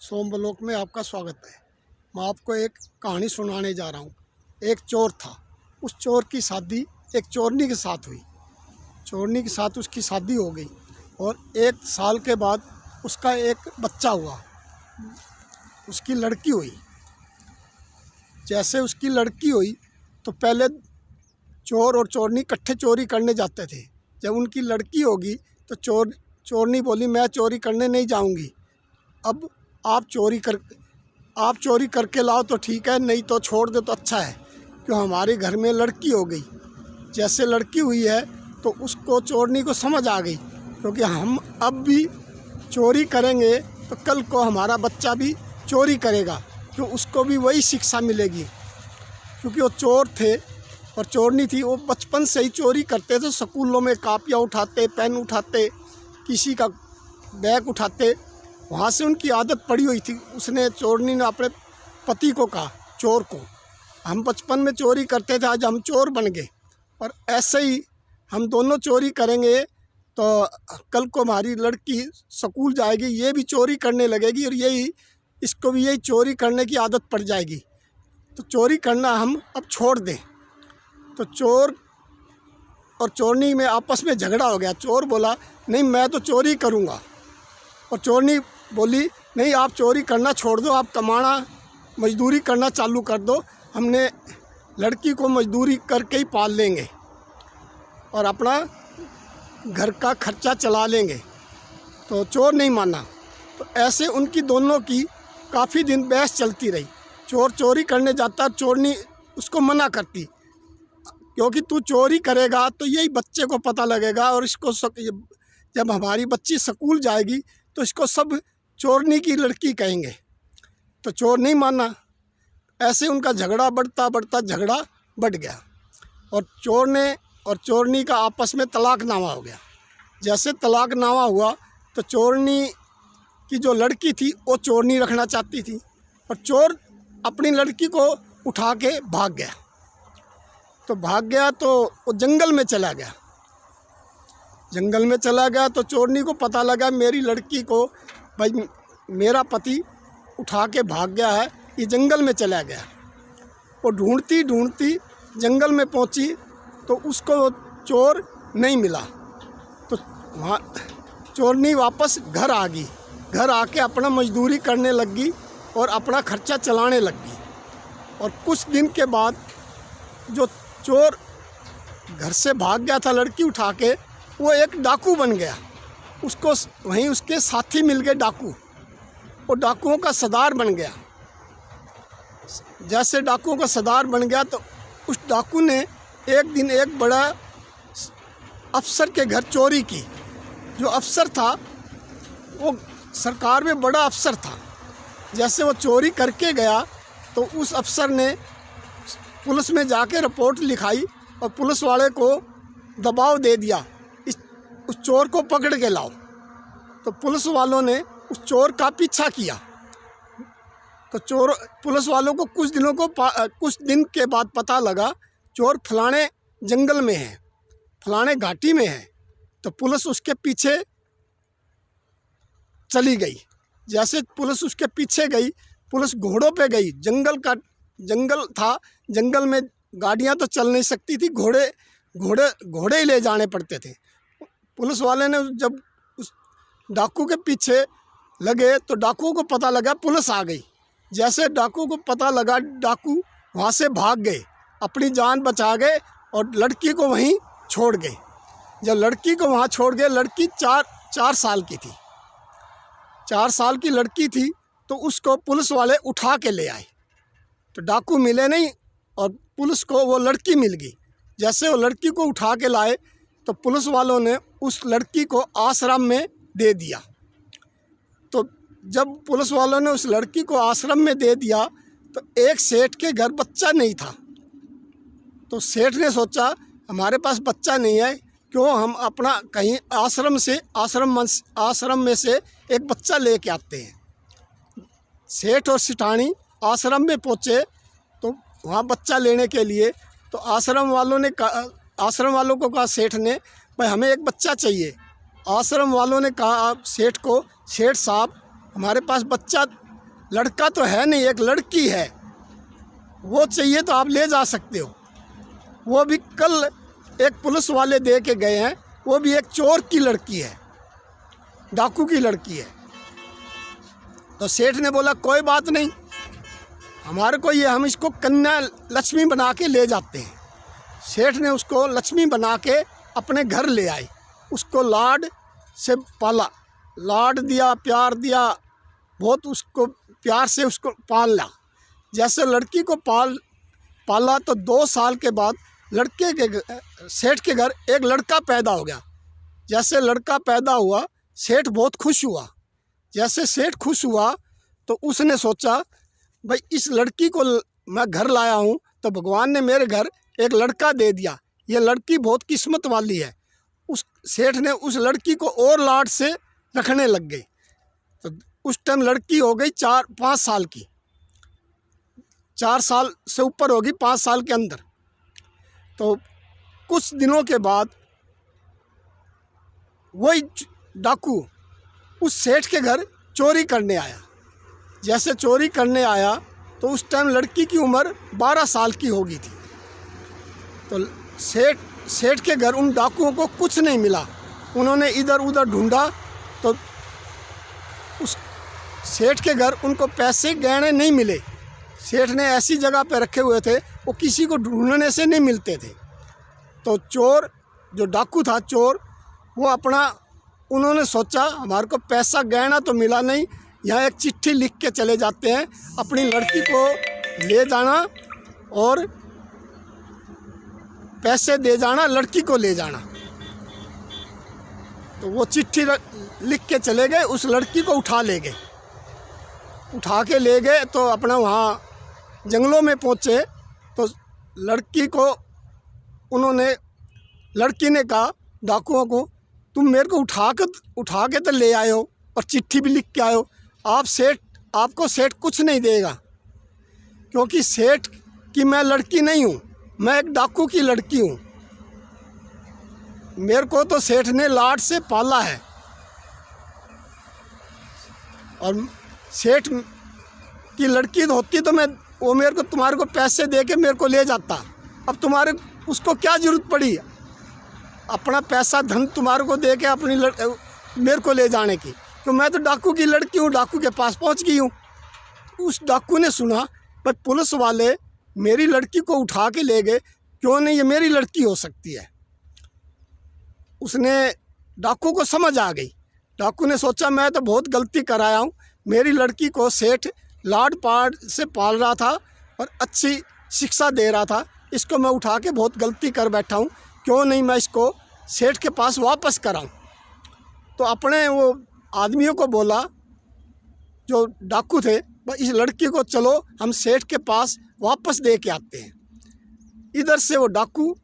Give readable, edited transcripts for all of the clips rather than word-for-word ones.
सोमबलोक में आपका स्वागत है। मैं आपको एक कहानी सुनाने जा रहा हूँ। एक चोर था। उस चोर की शादी एक चोरनी के साथ हुई। चोरनी के साथ उसकी शादी हो गई और 1 साल के बाद उसका एक बच्चा हुआ। उसकी लड़की हुई। जैसे उसकी लड़की हुई तो पहले चोर और चोरनी इकट्ठे चोरी करने जाते थे। जब उनकी लड़की होगी तो चोरनी बोली, मैं चोरी करने नहीं जाऊंगी, अब आप चोरी करके लाओ तो ठीक है, नहीं तो छोड़ दो तो अच्छा है, क्यों हमारे घर में लड़की हो गई। जैसे लड़की हुई है तो उसको चोरनी को समझ आ गई, क्योंकि हम अब भी चोरी करेंगे तो कल को हमारा बच्चा भी चोरी करेगा, क्यों उसको भी वही शिक्षा मिलेगी। क्योंकि वो चोर थे और चोरनी थी, वो बचपन से ही चोरी करते थे। स्कूलों में कापियाँ उठाते, पेन उठाते, किसी का बैग उठाते, वहाँ से उनकी आदत पड़ी हुई थी। चोरनी ने अपने पति को कहा, चोर को, हम बचपन में चोरी करते थे, आज हम चोर बन गए और ऐसे ही हम दोनों चोरी करेंगे तो कल को हमारी लड़की स्कूल जाएगी, ये भी चोरी करने लगेगी और इसको भी यही चोरी करने की आदत पड़ जाएगी। तो चोरी करना हम अब छोड़ दें। तो चोर और चोरनी में आपस में झगड़ा हो गया। चोर बोला, नहीं मैं तो चोरी करूँगा, और चोरनी बोली, नहीं आप चोरी करना छोड़ दो, आप कमाना मजदूरी करना चालू कर दो, हमने लड़की को मजदूरी करके ही पाल लेंगे और अपना घर का खर्चा चला लेंगे। तो चोर नहीं माना। तो ऐसे उनकी दोनों की काफ़ी दिन बहस चलती रही। चोर चोरी करने जाता, चोरनी उसको मना करती, क्योंकि तू चोरी करेगा तो यही बच्चे को पता लगेगा और इसको जब हमारी बच्ची स्कूल जाएगी तो इसको सब चोरनी की लड़की कहेंगे। तो चोर नहीं माना। ऐसे उनका झगड़ा बढ़ता झगड़ा बढ़ गया और चोर ने और चोरनी का आपस में तलाकनामा हो गया। जैसे तलाकनामा हुआ तो चोरनी की जो लड़की थी वो चोरनी रखना चाहती थी और चोर अपनी लड़की को उठा के भाग गया। तो भाग गया तो वो जंगल में चला गया। जंगल में चला गया तो चोरनी को पता लगा, मेरी लड़की को भाई मेरा पति उठा के भाग गया है, ये जंगल में चला गया। वो ढूंढती ढूंढती जंगल में पहुंची तो उसको चोर नहीं मिला। तो वहाँ चोरनी वापस घर आ गई। घर आके अपना मजदूरी करने लग गई और अपना खर्चा चलाने लग गई। और कुछ दिन के बाद जो चोर घर से भाग गया था लड़की उठा के, वो एक डाकू बन गया। उसको वहीं उसके साथी मिल गए डाकू, वो डाकुओं का सरदार बन गया। जैसे डाकुओं का सरदार बन गया तो उस डाकू ने एक दिन एक बड़ा अफसर के घर चोरी की। जो अफसर था वो सरकार में बड़ा अफसर था। जैसे वो चोरी करके गया तो उस अफसर ने पुलिस में जाके रिपोर्ट लिखाई और पुलिस वाले को दबाव दे दिया, उस चोर को पकड़ के लाओ। तो पुलिस वालों ने उस चोर का पीछा किया। तो पुलिस वालों को कुछ दिन के बाद पता लगा चोर फलाने जंगल में है, फलाने घाटी में है। तो पुलिस उसके पीछे चली गई। जैसे पुलिस उसके पीछे गई, पुलिस घोड़ों पे गई। जंगल था, जंगल में गाड़ियां तो चल नहीं सकती थी, घोड़े ही ले जाने पड़ते थे। पुलिस वाले ने जब उस डाकू के पीछे लगे तो डाकुओं को पता लगा पुलिस आ गई। जैसे डाकू को पता लगा, डाकू वहाँ से भाग गए, अपनी जान बचा गए और लड़की को वहीं छोड़ गए। जब लड़की को वहाँ छोड़ गए, लड़की 4 साल की थी। 4 साल की लड़की थी तो उसको पुलिस वाले उठा के ले आए। तो डाकू मिले नहीं और पुलिस को वो लड़की मिल गई। जैसे वो लड़की को उठा के लाए तो पुलिस वालों ने उस लड़की को आश्रम में दे दिया। तो जब पुलिस वालों ने उस लड़की को आश्रम में दे दिया तो एक सेठ के घर बच्चा नहीं था। तो सेठ ने सोचा, हमारे पास बच्चा नहीं है, क्यों हम अपना कहीं आश्रम में से एक बच्चा लेके आते हैं। सेठ और सिठानी आश्रम में पहुँचे तो वहाँ बच्चा लेने के लिए तो आश्रम वालों को कहा सेठ ने, भाई हमें एक बच्चा चाहिए। आश्रम वालों ने कहा सेठ को, सेठ साहब हमारे पास बच्चा लड़का तो है नहीं, एक लड़की है, वो चाहिए तो आप ले जा सकते हो। वो भी कल एक पुलिस वाले दे के गए हैं, वो भी एक चोर की लड़की है, डाकू की लड़की है। तो सेठ ने बोला कोई बात नहीं, हमारे को ये, हम इसको कन्या लक्ष्मी बना के ले जाते हैं। सेठ ने उसको लक्ष्मी बना के अपने घर ले आई, उसको लाड से पाला, लाड दिया, प्यार दिया, बहुत उसको प्यार से उसको पाला। जैसे लड़की को पाला तो 2 साल के बाद लड़के के, सेठ के घर एक लड़का पैदा हो गया। जैसे लड़का पैदा हुआ, सेठ बहुत खुश हुआ। जैसे सेठ खुश हुआ तो उसने सोचा भाई इस लड़की को मैं घर लाया हूँ तो भगवान ने मेरे घर एक लड़का दे दिया, ये लड़की बहुत किस्मत वाली है। उस सेठ ने उस लड़की को और लाड से रखने लग गई। तो उस टाइम लड़की हो गई 4-5 साल की, 4 साल से ऊपर होगी, 5 साल के अंदर। तो कुछ दिनों के बाद वही डाकू उस सेठ के घर चोरी करने आया। जैसे चोरी करने आया तो उस टाइम लड़की की उम्र 12 साल की हो गई थी। तो सेठ के घर उन डाकुओं को कुछ नहीं मिला। उन्होंने इधर उधर ढूंढा तो उस सेठ के घर उनको पैसे गहने नहीं मिले। सेठ ने ऐसी जगह पे रखे हुए थे, वो किसी को ढूंढने से नहीं मिलते थे। तो चोर, जो डाकू था चोर, वो अपना, उन्होंने सोचा हमारे को पैसा गहना तो मिला नहीं, यहाँ एक चिट्ठी लिख के चले जाते हैं, अपनी लड़की को ले जाना और पैसे दे जाना, लड़की को ले जाना। तो वो चिट्ठी लिख के चले गए, उस लड़की को उठा के ले गए तो अपना वहाँ जंगलों में पहुँचे तो लड़की को उन्होंने, लड़की ने कहा डाकुओं को, तुम मेरे को उठा के तो ले आए हो और चिट्ठी भी लिख के आए हो, आपको सेठ कुछ नहीं देगा, क्योंकि सेठ की मैं लड़की नहीं हूँ, मैं एक डाकू की लड़की हूँ। मेरे को तो सेठ ने लाड से पाला है और सेठ की लड़की होती तो वो मेरे को, तुम्हारे को पैसे दे के मेरे को ले जाता। अब तुम्हारे उसको क्या ज़रूरत पड़ी अपना पैसा धन तुम्हारे को दे के अपनी मेरे को ले जाने की? तो मैं तो डाकू की लड़की हूँ, डाकू के पास पहुँच गई हूँ। उस डाकू ने सुना भाई पुलिस वाले मेरी लड़की को उठा के ले गए, क्यों नहीं, ये मेरी लड़की हो सकती है। उसने, डाकू को समझ आ गई। डाकू ने सोचा मैं तो बहुत गलती कराया हूँ, मेरी लड़की को सेठ लाड पाड से पाल रहा था और अच्छी शिक्षा दे रहा था, इसको मैं उठा के बहुत गलती कर बैठा हूँ, क्यों नहीं मैं इसको सेठ के पास वापस कराऊँ। तो अपने वो आदमियों को बोला जो डाकू थे, इस लड़की को चलो हम सेठ के पास वापस दे के आते हैं। इधर से वो डाकू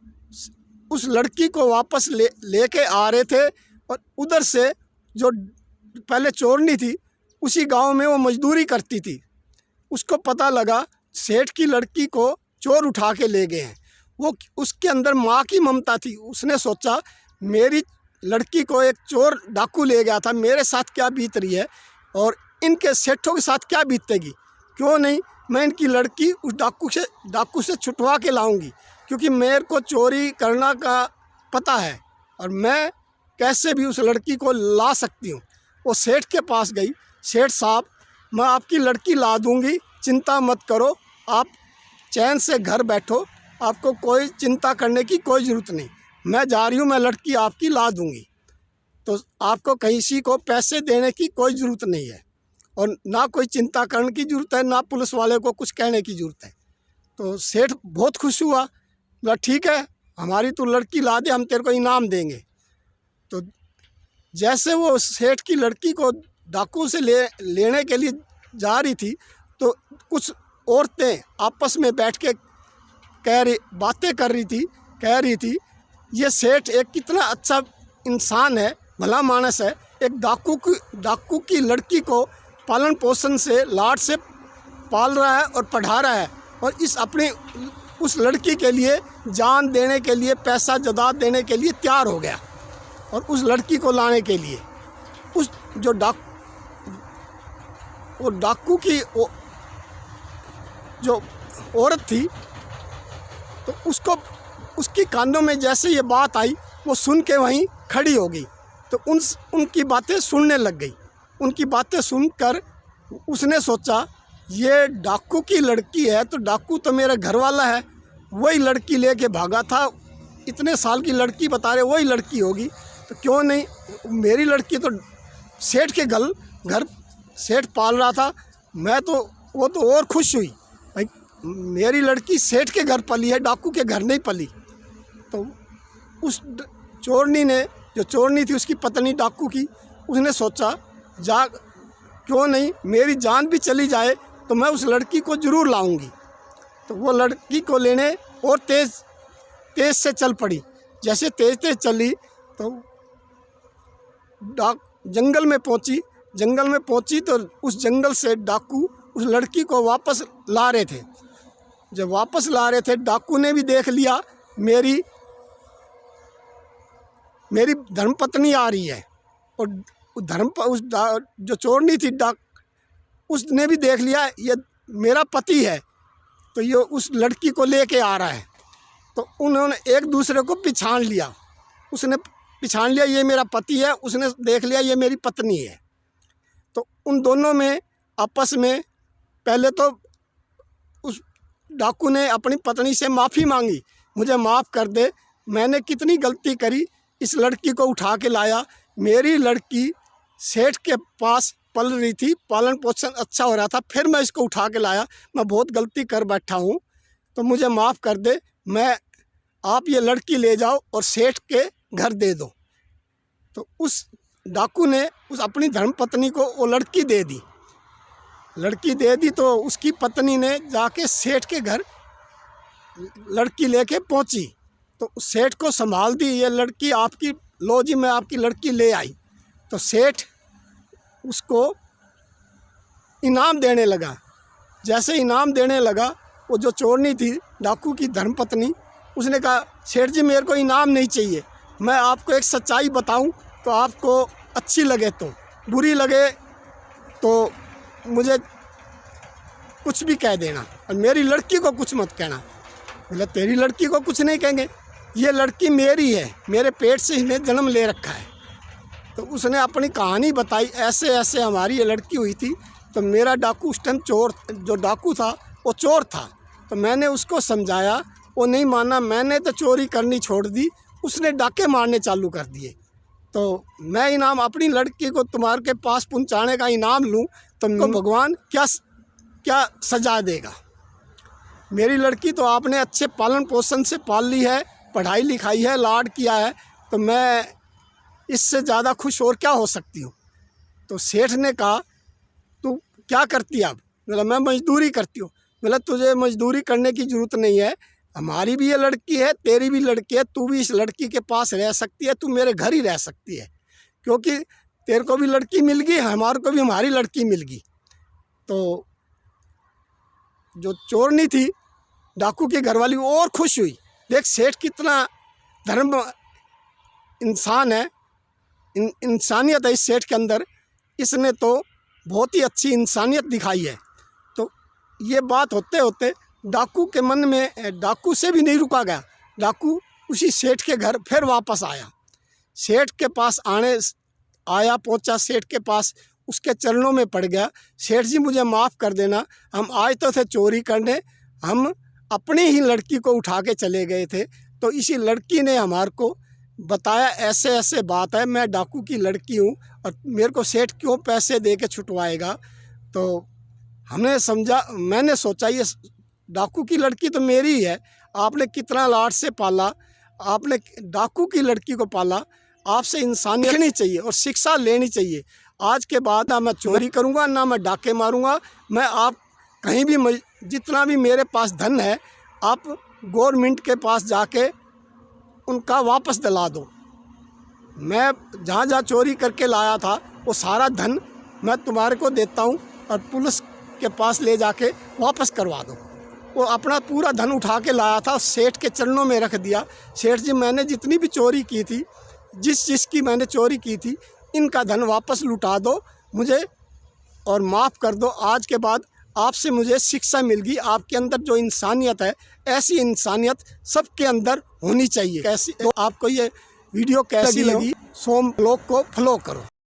उस लड़की को वापस लेके आ रहे थे और उधर से जो पहले चोरनी थी उसी गांव में वो मजदूरी करती थी, उसको पता लगा सेठ की लड़की को चोर उठा के ले गए हैं। वो, उसके अंदर माँ की ममता थी, उसने सोचा मेरी लड़की को एक चोर डाकू ले गया था, मेरे साथ क्या बीत रही है और इनके सेठों के साथ क्या बीतेगी, क्यों नहीं मैं इनकी लड़की उस डाकू से छुटवा के लाऊंगी, क्योंकि मेरे को चोरी करना का पता है और मैं कैसे भी उस लड़की को ला सकती हूँ। वो सेठ के पास गई, सेठ साहब मैं आपकी लड़की ला दूँगी, चिंता मत करो, आप चैन से घर बैठो, आपको कोई चिंता करने की कोई ज़रूरत नहीं, मैं जा रही हूँ, मैं लड़की आपकी ला दूँगी। तो आपको किसी को पैसे देने की कोई ज़रूरत नहीं है और ना कोई चिंता करने की ज़रूरत है, ना पुलिस वाले को कुछ कहने की ज़रूरत है। तो सेठ बहुत खुश हुआ, बोला ठीक है हमारी तू लड़की ला दे, हम तेरे को इनाम देंगे। तो जैसे वो सेठ की लड़की को डाकू से लेने के लिए जा रही थी तो कुछ औरतें आपस में बैठ के बातें कर रही थी, कह रही थी ये सेठ एक कितना अच्छा इंसान है, भला मानस है, एक डाकू की लड़की को पालन पोषण से लाड से पाल रहा है और पढ़ा रहा है और इस अपनी उस लड़की के लिए जान देने के लिए, पैसा जदाद देने के लिए तैयार हो गया और उस लड़की को लाने के लिए उस जो वो डाकू की जो औरत थी, तो उसको उसकी कानों में जैसे ये बात आई, वो सुन के वहीं खड़ी हो गई। तो उनकी बातें सुनने लग गई। उनकी बातें सुनकर उसने सोचा ये डाकू की लड़की है, तो डाकू तो मेरा घर वाला है, वही लड़की लेके भागा था, इतने साल की लड़की बता रहे वही लड़की होगी, तो क्यों नहीं मेरी लड़की। तो सेठ के घर सेठ पाल रहा था, मैं तो वो तो और खुश हुई भाई, मेरी लड़की सेठ के घर पली है, डाकू के घर नहीं पली। तो उस चोरनी ने, जो चोरनी थी उसकी पत्नी डाकू की, उसने सोचा क्यों नहीं मेरी जान भी चली जाए तो मैं उस लड़की को ज़रूर लाऊंगी। तो वो लड़की को लेने और तेज़ से चल पड़ी। जैसे तेज़ चली तो जंगल में पहुंची तो उस जंगल से डाकू उस लड़की को वापस ला रहे थे। जब वापस ला रहे थे, डाकू ने भी देख लिया मेरी धर्मपत्नी आ रही है, और जो चोरनी थी उसने भी देख लिया ये मेरा पति है, तो ये उस लड़की को लेके आ रहा है। तो उन्होंने एक दूसरे को पहचान लिया। उसने पहचान लिया ये मेरा पति है, उसने देख लिया ये मेरी पत्नी है। तो उन दोनों में आपस में पहले तो उस डाकू ने अपनी पत्नी से माफ़ी मांगी, मुझे माफ़ कर दे, मैंने कितनी गलती करी, इस लड़की को उठा के लाया, मेरी लड़की सेठ के पास पल रही थी, पालन पोषण अच्छा हो रहा था, फिर मैं इसको उठा के लाया, मैं बहुत गलती कर बैठा हूँ, तो मुझे माफ़ कर दे, आप ये लड़की ले जाओ और सेठ के घर दे दो। तो उस डाकू ने उस अपनी धर्मपत्नी को वो लड़की दे दी। तो उसकी पत्नी ने जाके सेठ के घर लड़की लेके पहुंची। तो सेठ को संभाल दी, ये लड़की आपकी, लो जी मैं आपकी लड़की ले आई। तो सेठ उसको इनाम देने लगा। जैसे इनाम देने लगा, वो जो चोरनी थी डाकू की धर्मपत्नी, उसने कहा सेठ जी मेरे को इनाम नहीं चाहिए, मैं आपको एक सच्चाई बताऊं तो आपको अच्छी लगे तो, बुरी लगे तो मुझे कुछ भी कह देना, और मेरी लड़की को कुछ मत कहना। बोला तेरी लड़की को कुछ नहीं कहेंगे, ये लड़की मेरी है, मेरे पेट से इसने जन्म ले रखा है। तो उसने अपनी कहानी बताई, ऐसे ऐसे हमारी ये लड़की हुई थी। तो मेरा डाकू उस टाइम जो डाकू था वो चोर था। तो मैंने उसको समझाया, वो नहीं माना, मैंने तो चोरी करनी छोड़ दी, उसने डाके मारने चालू कर दिए। तो मैं इनाम अपनी लड़की को तुम्हारे के पास पहुंचाने का इनाम लूं तो भगवान क्या सजा देगा। मेरी लड़की तो आपने अच्छे पालन पोषण से पाल ली है, पढ़ाई लिखाई है, लाड किया है, तो मैं इससे ज़्यादा खुश और क्या हो सकती हूँ। तो सेठ ने कहा तू क्या करती है अब? बोला मैं मजदूरी करती हूँ। बोला तुझे मजदूरी करने की ज़रूरत नहीं है, हमारी भी ये लड़की है, तेरी भी लड़की है, तू भी इस लड़की के पास रह सकती है, तू मेरे घर ही रह सकती है, क्योंकि तेरे को भी लड़की मिल गई, हमारे को भी हमारी लड़की मिल गई। तो जो चोरनी थी डाकू की घरवाली वो और खुश हुई, देख सेठ कितना धर्म इंसान है, इंसानियत है इस सेठ के अंदर, इसने तो बहुत ही अच्छी इंसानियत दिखाई है। तो ये बात होते होते डाकू के मन में, डाकू से भी नहीं रुका गया, डाकू उसी सेठ के घर फिर वापस आया। सेठ के पास पहुंचा सेठ के पास, उसके चरणों में पड़ गया, सेठ जी मुझे माफ़ कर देना, हम आए तो थे चोरी करने, हम अपनी ही लड़की को उठा के चले गए थे, तो इसी लड़की ने हमारे को बताया ऐसे ऐसे बात है, मैं डाकू की लड़की हूँ और मेरे को सेठ क्यों पैसे दे के छुटवाएगा। तो मैंने सोचा ये डाकू की लड़की तो मेरी ही है, आपने कितना लाड से पाला, आपने डाकू की लड़की को पाला, आपसे इंसानियत लेनी चाहिए और शिक्षा लेनी चाहिए। आज के बाद ना मैं चोरी करूँगा, ना मैं डाके मारूँगा, मैं आप कहीं भी जितना भी मेरे पास धन है आप गवर्नमेंट के पास जाके उनका वापस दिला दो। मैं जहाँ जहाँ चोरी करके लाया था वो सारा धन मैं तुम्हारे को देता हूँ और पुलिस के पास ले जाके वापस करवा दो। वो अपना पूरा धन उठा के लाया था, सेठ के चरणों में रख दिया, सेठ जी मैंने जितनी भी चोरी की थी, जिस चीज़ की मैंने चोरी की थी, इनका धन वापस लुटा दो, मुझे और माफ़ कर दो। आज के बाद आपसे मुझे शिक्षा मिल गई, आपके अंदर जो इंसानियत है, ऐसी इंसानियत सबके अंदर होनी चाहिए। कैसी तो आपको ये वीडियो कैसी लगी, सोम ब्लॉग को फॉलो करो।